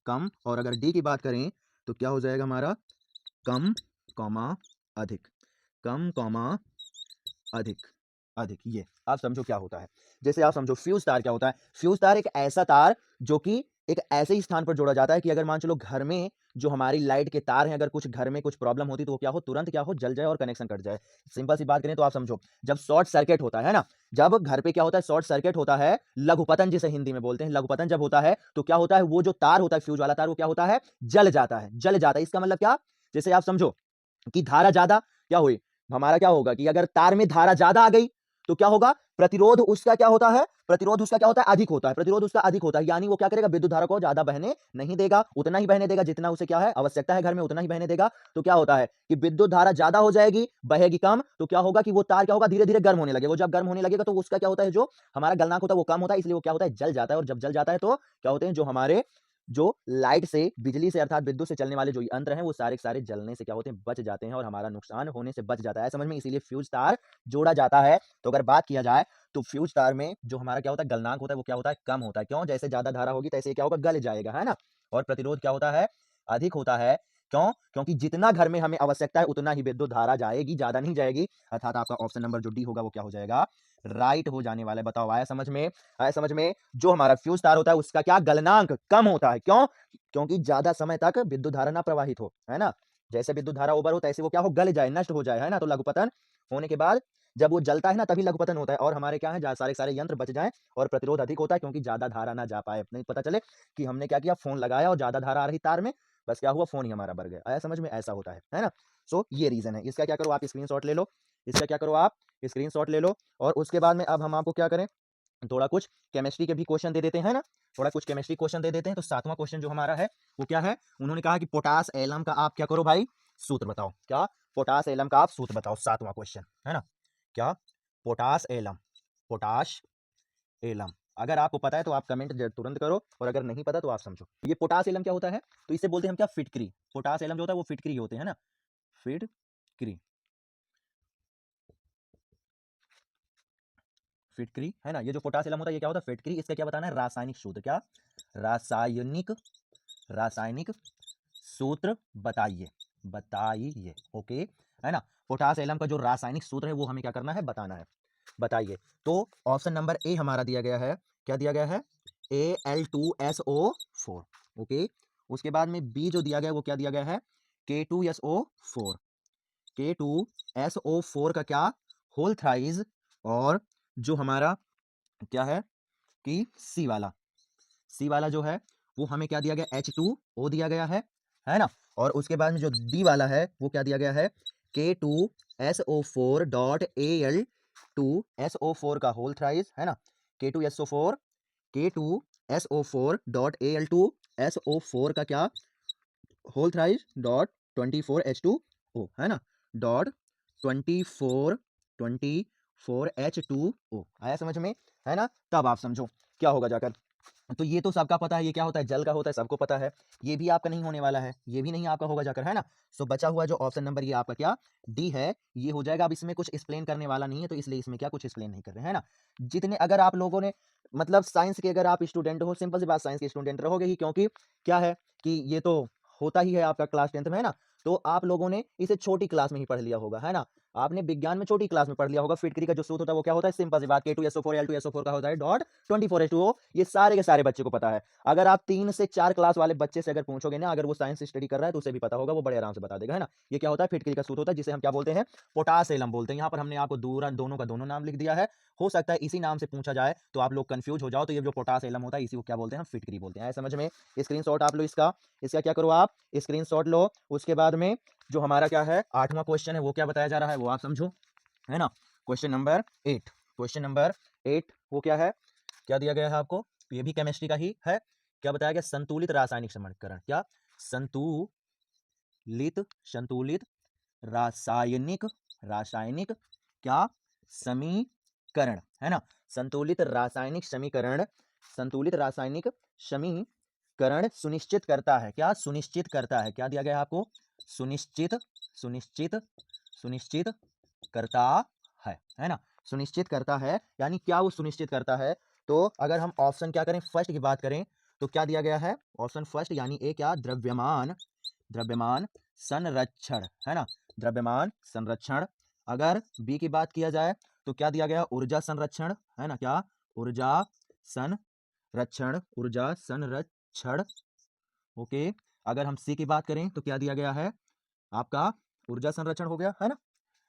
कम। और अगर डी की बात करें तो क्या हो जाएगा हमारा, कम कॉमा अधिक, कम कॉमा अधिक। ये आप समझो क्या होता है। जैसे आप समझो फ्यूज तार क्या होता है, फ्यूज तार एक ऐसा तार जो कि एक ऐसे ही स्थान पर जोड़ा जाता है कि अगर मान चलो घर में जो हमारी लाइट के तार हैं, अगर कुछ घर में कुछ प्रॉब्लम होती तो वो क्या हो, तुरंत क्या हो, जल जाए और कनेक्शन कट जाए। सिंपल सी बात करें तो आप समझो, जब शॉर्ट सर्किट होता है ना, जब घर पे क्या होता है, शॉर्ट सर्किट होता है, लघुपतन जिसे हिंदी में बोलते हैं, लघुपतन जब होता है तो क्या होता है, वो जो तार होता है फ्यूज वाला तार, वो क्या होता है, जल जाता है। इसका मतलब क्या, जैसे आप समझो कि धारा ज्यादा क्या हुई, हमारा क्या होगा कि अगर तार में धारा ज्यादा आ गई तो क्या होगा, प्रतिरोध उसका क्या होता है, प्रतिरोध उसका क्या होता है, अधिक होता है, प्रतिरोध उसका अधिक होता है, यानी वो क्या करेगा, विद्युत धारा को ज्यादा बहने नहीं देगा, उतना ही बहने देगा जितना उसे क्या है आवश्यकता है घर में, उतना ही बहने देगा। तो क्या होता है कि विद्युत धारा ज्यादा हो जाएगी, बहेगी कम, तो क्या होगा कि वो तार क्या होगा, धीरे धीरे गर्म होने लगेगा। वो जब गर्म होने लगेगा तो उसका क्या होता है, जो हमारा गलनांक होता है वो कम होता है, इसलिए वो क्या होता है, जल जाता है। और जब जल जाता है तो क्या होते हैं, जो हमारे जो लाइट से, बिजली से अर्थात विद्युत से चलने वाले जो यंत्र हैं वो सारे के सारे जलने से क्या होते हैं, बच जाते हैं और हमारा नुकसान होने से बच जाता है। समझ में, इसीलिए फ्यूज तार जोड़ा जाता है। तो अगर बात किया जाए तो फ्यूज तार में जो हमारा क्या होता है, गलनांक होता है वो क्या होता है, कम होता है। क्यों, जैसे ज्यादा धारा होगी तैसे क्या होगा, गल जाएगा, है ना। और प्रतिरोध क्या होता है, अधिक होता है। क्यों, क्योंकि जितना घर में हमें आवश्यकता है उतना ही विद्युत धारा जाएगी, ज्यादा नहीं जाएगी। अर्थात आपका ऑप्शन नंबर जो डी होगा वो क्या हो जाएगा, राइट हो जाने वाला है। बताओ आया समझ में, आया समझ में। जो हमारा फ्यूज तार होता है उसका क्या गलनांक कम होता है। क्यों, क्योंकि ज्यादा समय तक विद्युत धारा ना प्रवाहित हो, है ना। जैसे विद्युत धारा ओवर हो तैसे वो क्या हो, गल जाए, नष्ट हो जाए, है ना। तो लघुपतन होने के बाद जब वो जलता है ना तभी लघुपतन होता है, और हमारे क्या है, सारे सारे यंत्र बच जाएं। और प्रतिरोध अधिक होता है क्योंकि ज्यादा धारा ना जा पाए, नहीं पता चले कि हमने क्या किया, फोन लगाया और ज्यादा धारा आ रही तार में, बस क्या हुआ, फोन ही हमारा बढ़ गया। आया समझ में, ऐसा होता है ना। सो ये रीजन है। इसका क्या करो, आप स्क्रीनशॉट ले लो, इसका क्या करो, आप स्क्रीनशॉट ले लो। और उसके बाद में अब हम आपको क्या करें, थोड़ा कुछ केमिस्ट्री के भी क्वेश्चन दे देते हैं ना, थोड़ा कुछ केमिस्ट्री क्वेश्चन दे देते हैं। तो सातवां क्वेश्चन जो हमारा है वो क्या है, उन्होंने कहा कि पोटास एलम का आप क्या करो भाई, सूत्र बताओ। क्या, पोटास एलम का आप सूत्र बताओ, सातवां क्वेश्चन है ना। क्या, पोटास एलम, पोटाश एलम। अगर आपको पता है तो आप कमेंट तुरंत करो, और अगर नहीं पता तो आप समझो। ये पोटास एलम क्या होता है, तो इसे बोलते हैं हम क्या, फिटकरी। पोटास एलम जो होता है वो फिटकरी होते हैं ना, फिटकरी, फिटकरी है ना। ये जो पोटास एलम होता है ये क्या होता है, फिटकरी। इसका क्या बताना है, रासायनिक सूत्र। क्या, रासायनिक, रासायनिक सूत्र बताइए, बताइए, ओके, है ना। पोटास एलम का जो रासायनिक सूत्र है वो हमें क्या करना है, बताना है, बताइए। तो ऑप्शन नंबर ए हमारा दिया गया है, क्या दिया गया है, Al2SO4, ओके। उसके बाद में बी जो दिया गया है वो क्या दिया गया है, K2SO4, K2SO4 का क्या, होल थ्राइज। और जो हमारा क्या है कि सी वाला, सी वाला जो है वो हमें क्या दिया गया, H2O दिया गया है ना। और उसके बाद में जो डी वाला है वो क्या दिया गया है, K2SO4.Al2SO4 का होल थ्राइज, है ना। K2SO4, K2SO4.Al2SO4 का क्या, होल थ्राइज डॉट 24H2O, है ना, डॉट 24 आया समझ में, है ना। तब आप समझो क्या होगा जाकर। तो ये तो सबका पता है, ये क्या होता है, जल का होता है, सबको पता है। ये भी आपका नहीं होने वाला है, ये भी नहीं आपका होगा जाकर, है ना। सो बचा हुआ जो ऑप्शन नंबर ये आपका क्या, डी है, ये हो जाएगा। अब इसमें कुछ एक्सप्लेन करने वाला नहीं है तो इसलिए इसमें क्या कुछ एक्सप्लेन नहीं कर रहे हैं ना। जितने अगर आप लोगों ने मतलब साइंस के अगर आप स्टूडेंट हो, सिंपल सी बात, साइंस के स्टूडेंट रहोगे ही, क्योंकि क्या है कि ये तो होता ही है आपका क्लास 10th में, है ना। तो आप लोगों ने इसे छोटी क्लास में ही पढ़ लिया होगा, है ना। आपने विज्ञान में छोटी क्लास में पढ़ लिया होगा। फिटकरी का जो सूत्र होता है वो क्या होता है, सिंपल सी बात, K2SO4 L2SO4 का होता है डॉट 24H2O। ये सारे के सारे बच्चे को पता है। अगर आप 3 से 4 क्लास वाले बच्चे से अगर पूछोगे ना, अगर वो साइंस स्टडी कर रहा है तो उसे भी पता होगा, वो बड़े आराम से बता देगा, है ना। ये क्या होता है, फिटकरी का सूत्र होता है, जिसे हम क्या बोलते हैं, पोटास एलम बोलते हैं। यहाँ पर हमने आपको दोनों का दोनों नाम लिख दिया है। हो सकता है इसी नाम से पूछा जाए तो आप लोग कंफ्यूज हो जाओ। तो ये जो पोटास एलम होता है इसी को क्या बोलते हैं, फिटकरी बोलते हैं। समझ में, स्क्रीनशॉट आप लो इसका, इसका क्या करो, आप स्क्रीनशॉट लो। उसके बाद में जो हमारा क्या है 8वां क्वेश्चन है वो क्या बताया जा रहा है वो आप समझो, है ना। क्वेश्चन नंबर 8, क्वेश्चन नंबर 8 वो क्या है, क्या दिया गया है आपको, ये भी केमिस्ट्री का ही है। क्या बताया गया, संतुलित रासायनिक समीकरण। क्या, संतुलित, संतुलित रासायनिक, रासायनिक क्या, समीकरण, है ना। संतुलित रासायनिक समीकरण, संतुलित रासायनिक समीकरण सुनिश्चित करता है। क्या, सुनिश्चित करता है। क्या दिया गया है आपको, सुनिश्चित, सुनिश्चित, सुनिश्चित करता है ना। सुनिश्चित करता है, यानी क्या वो सुनिश्चित करता है। तो अगर हम ऑप्शन क्या करें, फर्स्ट की बात करें तो क्या दिया गया है, ऑप्शन फर्स्ट यानी ए क्या, द्रव्यमान, द्रव्यमान संरक्षण, है ना, द्रव्यमान संरक्षण। अगर बी की बात किया जाए तो क्या दिया गया, ऊर्जा संरक्षण, है ना। क्या, ऊर्जा संरक्षण, ऊर्जा संरक्षण, ओके। अगर हम सी की बात करें तो क्या दिया गया है आपका, ऊर्जा संरक्षण हो गया, है ना।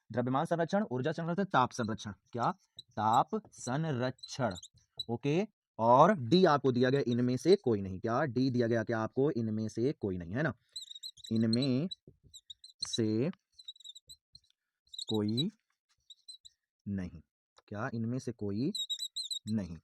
द्रव्यमान संरक्षण, ऊर्जा संरक्षण, ताप संरक्षण। क्या, ताप संरक्षण, ओके। और डी आपको दिया गया इनमें से कोई नहीं। क्या, डी दिया गया क्या आपको, इनमें से कोई नहीं, है ना, इनमें से कोई नहीं। क्या इनमें से कोई नहीं।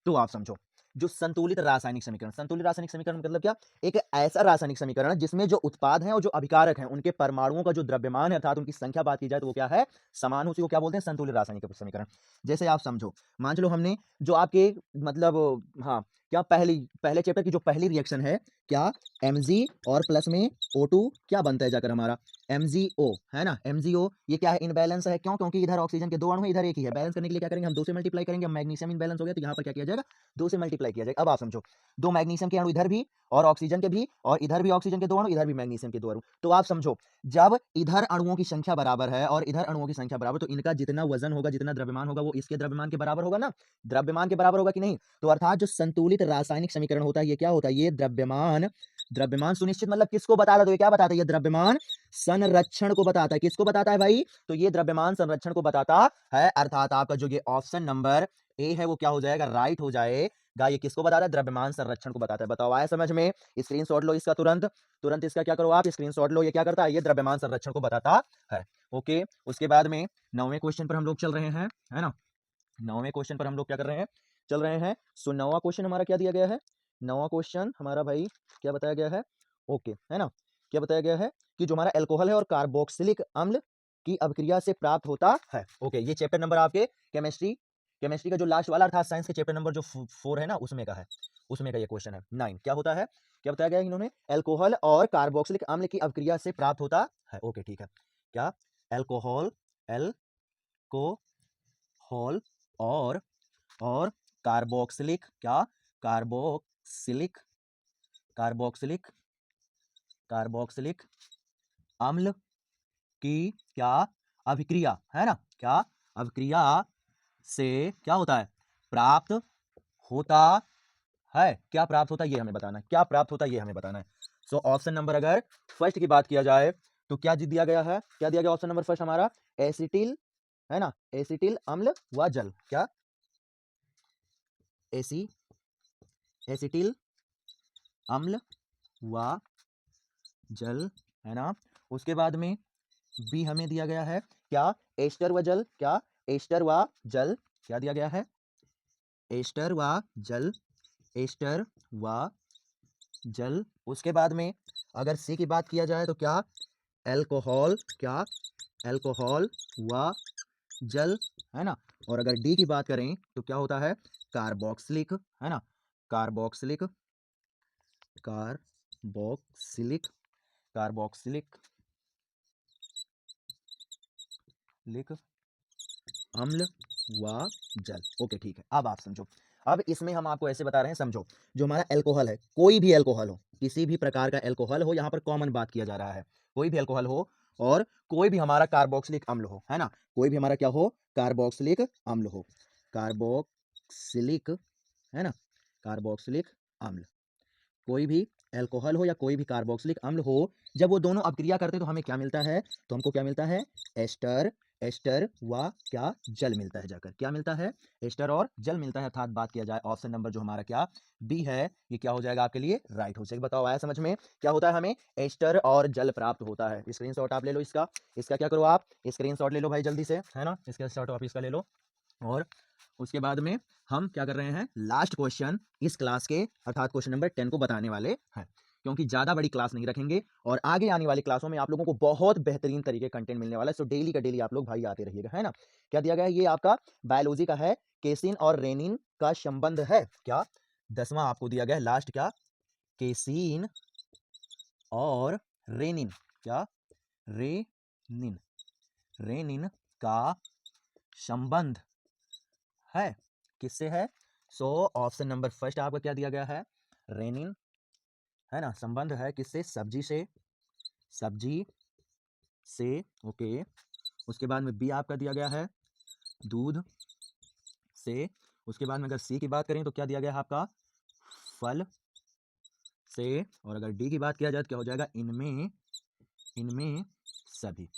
तो आप समझो जो संतुलित रासायनिक समीकरण मतलब क्या? एक ऐसा रासायनिक समीकरण जिसमें जो उत्पाद हैं और जो अभिकारक हैं उनके परमाणुओं का जो द्रव्यमान है अर्थात उनकी संख्या बात की जाए तो वो क्या है? समान हो, उसी को क्या बोलते हैं? संतुलित रासायनिक समीकरण। जैसे आप समझो, मान चलो हमने जो आपके मतलब हाँ, क्या पहले चैप्टर की जो पहली रिएक्शन है, क्या Mg और प्लस में O2 क्या बनता है जाकर हमारा? MgO, है ना? MgO ये क्या है? इनबैलेंस है। क्यों? क्योंकि इधर ऑक्सीजन के 2 अणु हैं, इधर 1 ही है। बैलेंस करने के लिए क्या करेंगे? हम 2 से मल्टीप्लाई करेंगे। अब मैग्नीशियम इनबैलेंस हो गया तो यहाँ पर क्या किया जाएगा? 2 से मल्टीप्लाई किया जाएगा। अब आप समझो, 2 मैग्नीशियम के अणु इधर भी और ऑक्सीजन के भी और इधर भी ऑक्सीजन के 2 अणु, इधर भी मैग्नीशियम के 2 अणु। तो आप समझो, जब इधर अणुओं की संख्या बराबर है और इधर अणुओं की संख्या बराबर, तो इनका जितना वजन होगा, जितना द्रव्यमान होगा, वो इसके द्रव्यमान के बराबर होगा ना? द्रव्यमान के बराबर होगा कि नहीं? तो अर्थात जो संतुलित रासायनिक समीकरण होता है, ये क्या होता है? ये द्रव्यमान सुनिश्चित मतलब किसको बताता है? तो ये क्या बताता है? ये द्रव्यमान संरक्षण को बताता है। किसको बताता है भाई? तो ये द्रव्यमान संरक्षण को बताता है। अर्थात आपका जो ये ऑप्शन नंबर ए है वो क्या हो जाएगा? राइट हो जाएगा। ये किसको बताता है? द्रव्यमान संरक्षण को बताता है। बताओ आया समझ में? स्क्रीनशॉट लो इसका तुरंत इसका क्या करो आप? स्क्रीनशॉट लो। ये क्या करता है? ये द्रव्यमान संरक्षण को बताता है। ओके, उसके बाद में 9वें क्वेश्चन पर हम लोग चल रहे हैं, है ना? 9वें क्वेश्चन पर हम लोग क्या कर रहे हैं? चल रहे हैं। सो 9वां क्वेश्चन हमारा क्या दिया गया है? 9वां क्वेश्चन हमारा भाई क्या बताया गया है? ओके, है ना? क्या बताया गया है कि जो हमारा अल्कोहल है और कार्बोक्सिलिक अम्ल की अभिक्रिया से प्राप्त होता है। ओके, ये चैप्टर नंबर आपके केमिस्ट्री का जो लास्ट वाला अर्थात साइंस के चैप्टर नंबर जो 4 है ना, उसमें का है। उसमें का ये क्वेश्चन है 9। क्या होता है? क्या बताया गया है इन्होंने? अल्कोहल और कार्बोक्सिलिक अम्ल की अभिक्रिया से प्राप्त होता है। ओके, ठीक है। क्या? अल्कोहल अल्कोहल और कार्बोक्सिलिक क्या? कार्बोक्सिलिक कार्बोक्सिलिक कार्बोक्सिलिक अम्ल की क्या अभिक्रिया, है ना? क्या अभिक्रिया से क्या होता है? प्राप्त होता है। क्या प्राप्त होता है ये हमें बताना है। क्या प्राप्त होता है ये हमें बताना है। सो ऑप्शन नंबर अगर फर्स्ट की बात किया जाए तो क्या दिया गया है? क्या दिया गया ऑप्शन नंबर फर्स्ट हमारा? एसिटिल, है ना? एसिटिल अम्ल व जल। क्या? एसिटिल अम्ल व जल, है ना? उसके बाद में बी हमें दिया गया है क्या? एस्टर व जल। क्या? एस्टर व जल। क्या दिया गया है? एस्टर व जल। एस्टर व जल। उसके बाद में अगर सी की बात किया जाए तो क्या? अल्कोहल। क्या? अल्कोहल व जल, है ना? और अगर डी की बात करें तो क्या होता है? कार्बोक्सिलिक, है ना? कार्बोक्सिलिक कार्बोक्सिलिक कार्बोक्सिलिक लिक अम्ल व जल। ओके, ठीक है। अब आप समझो, अब इसमें हम आपको ऐसे बता रहे हैं, समझो। जो हमारा अल्कोहल है, कोई भी अल्कोहल हो, किसी भी प्रकार का अल्कोहल हो, यहाँ पर कॉमन बात किया जा रहा है। कोई भी अल्कोहल हो और कोई भी हमारा कार्बोक्सिलिक अम्ल हो, है ना? कोई भी हमारा क्या हो? कार्बोक्सिलिक अम्ल हो। कार्बोक्सिलिक, है ना? कार्बोक्सिलिक अम्ल। कोई भी अल्कोहल हो या कोई भी कार्बोक्सिलिक अम्ल हो, जब वो दोनों अभिक्रिया करते हैं तो हमें क्या मिलता है? तो हमको क्या मिलता है? एस्टर एस्टर व क्या? जल मिलता है जाकर। क्या मिलता है? एस्टर और जल मिलता है। अर्थात बात किया जाए ऑप्शन नंबर जो हमारा क्या बी है, ये क्या हो जाएगा आपके लिए? राइट हो जाएगा। बताओ आया समझ में? क्या होता है? हमें एस्टर और जल प्राप्त होता है। स्क्रीनशॉट आप ले लो इसका। इसका क्या करो आप? स्क्रीनशॉट ले लो भाई जल्दी से, है ना? इसका शॉट आप इसका ले लो। और उसके बाद में हम क्या कर रहे हैं? लास्ट क्वेश्चन इस क्लास के अर्थात क्वेश्चन नंबर 10 को बताने वाले हैं, क्योंकि ज़्यादा बड़ी क्लास नहीं रखेंगे और आगे आने वाली क्लासों में आप लोगों को बहुत बेहतरीन तरीके कंटेंट मिलने वाला है। सो डेली का डेली आप लोग भाई आते रहिएगा, है ना? क्या दिया गया है? ये आपका बायोलॉजी का है। केसिन और रेनिन का संबंध है। क्या? 10वां आपको दिया गया है लास्ट। क्या? केसिन और रेनिन। क्या? रेनिन रेनिन का संबंध है। किससे है? सो ऑप्शन नंबर फर्स्ट आपका क्या दिया गया है? रेनिन, है ना? संबंध है किससे? सब्जी से। सब्जी से। ओके, उसके बाद में बी आपका दिया गया है दूध से। उसके बाद में अगर सी की बात करें तो क्या दिया गया है आपका? फल से। और अगर डी की बात किया जाए तो क्या हो जाएगा? इनमें सभी।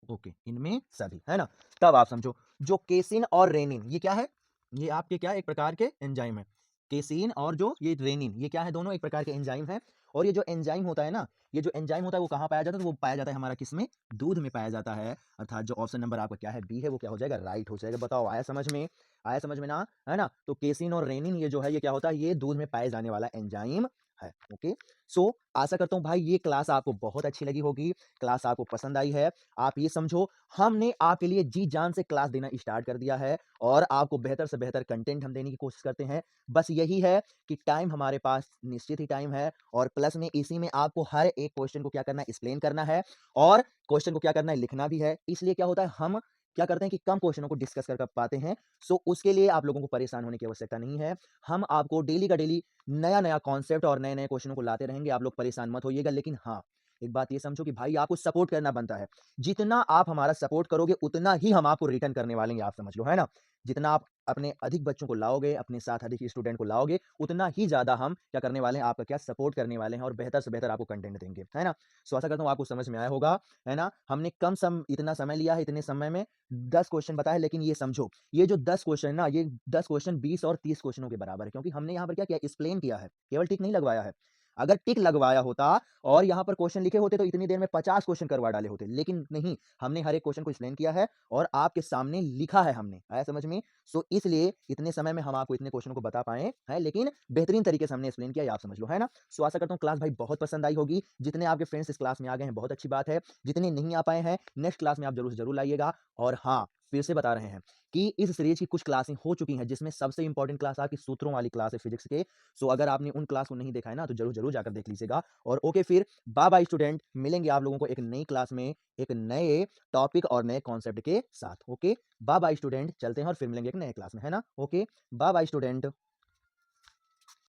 ओके, इनमें सभी, है ना? तब आप समझो, जो केसिन और रेनिन ये क्या है? ये आपके क्या एक प्रकार के एंजाइम है। केसिन और जो ये रेनिन ये क्या है? दोनों एक प्रकार के एंजाइम है। और ये जो एंजाइम होता है ना, ये जो एंजाइम होता है वो कहाँ पाया जाता है? तो वो पाया जाता है हमारा किसमें? दूध में पाया जाता है। अर्थात जो ऑप्शन नंबर आपका क्या है, बी है, वो क्या हो जाएगा? राइट हो जाएगा। बताओ आया समझ में? आया समझ में ना? है ना? तो केसिन और रेनिन ये जो है ये क्या होता है? ये दूध में पाए जाने वाला एंजाइम है। ओके, सो आशा करता हूँ भाई ये क्लास आपको बहुत अच्छी लगी होगी, क्लास आपको पसंद आई है। आप ये समझो हमने आपके लिए जी जान से क्लास देना स्टार्ट कर दिया है और आपको बेहतर से बेहतर कंटेंट हम देने की कोशिश करते हैं। बस यही है कि टाइम हमारे पास निश्चित ही टाइम है और प्लस में इसी में आपको हर एक क्वेश्चन को क्या करना है? एक्सप्लेन करना है और क्वेश्चन को क्या करना है? लिखना भी है। इसलिए क्या होता है हम क्या करते हैं कि कम क्वेश्चनों को डिस्कस कर पाते हैं। सो उसके लिए आप लोगों को परेशान होने की आवश्यकता नहीं है। हम आपको डेली का डेली नया-नया कॉन्सेप्ट और नए-नए क्वेश्चनों को लाते रहेंगे। आप लोग परेशान मत होइएगा। लेकिन हाँ, एक बात ये समझो कि भाई आपको सपोर्ट करना बनता है। जितना आप हमारा सपोर्ट करोगे उतना ही हम आपको रिटर्न करने वाले हैं, आप समझ लो, है ना? जितना आप अपने अधिक बच्चों को लाओगे, अपने साथ अधिक स्टूडेंट को लाओगे, उतना ही ज़्यादा हम क्या करने वाले हैं? आपका क्या सपोर्ट करने वाले हैं और बेहतर से बेहतर आपको कंटेंट देंगे, है ना? सो आशा करता हूँ आपको समझ में आया होगा, है ना? हमने कम सम इतना समय लिया है, इतने समय में 10 क्वेश्चन बताए, लेकिन ये समझो, ये जो 10 क्वेश्चन है ना, ये 10 क्वेश्चन 20 और 30 क्वेश्चनों के बराबर है, क्योंकि हमने यहाँ पर क्या किया? एक्सप्लेन किया है, केवल टिक नहीं लगवाया है। अगर टिक लगवाया होता और यहाँ पर क्वेश्चन लिखे होते तो इतनी देर में 50 क्वेश्चन करवा डाले होते, लेकिन नहीं, हमने हर एक क्वेश्चन को एक्सप्लेन किया है और आपके सामने लिखा है हमने। आया समझ में? सो इसलिए इतने समय में हम आपको इतने क्वेश्चनों को बता पाए हैं, लेकिन बेहतरीन तरीके से हमने एक्सप्लेन किया, ये आप समझ लो, है ना? सो आशा करता हूँ क्लास भाई बहुत पसंद आई होगी। जितने आपके फ्रेंड्स इस क्लास में आ गए हैं, बहुत अच्छी बात है। जितने नहीं आ पाए हैं, नेक्स्ट क्लास में आप ज़रूर से ज़रूर लाइएगा। और हाँ, फिर से बता रहे हैं कि इस सीरीज की कुछ क्लासें हो चुकी हैं, जिसमें सबसे इंपॉर्टेंट क्लास आपकी सूत्रों वाली क्लास है फिजिक्स के। सो अगर आपने उन क्लास को नहीं देखा है ना, तो ज़रूर जाकर देख लीजिएगा। और ओके फिर बाय बाय स्टूडेंट, मिलेंगे आप लोगों को एक नई क्लास में, एक नए टॉपिक और नए कॉन्सेप्ट के साथ। ओके, बाय बाय स्टूडेंट, चलते हैं और फिर मिलेंगे एक नए क्लास में, है ना? Okay, bye bye student.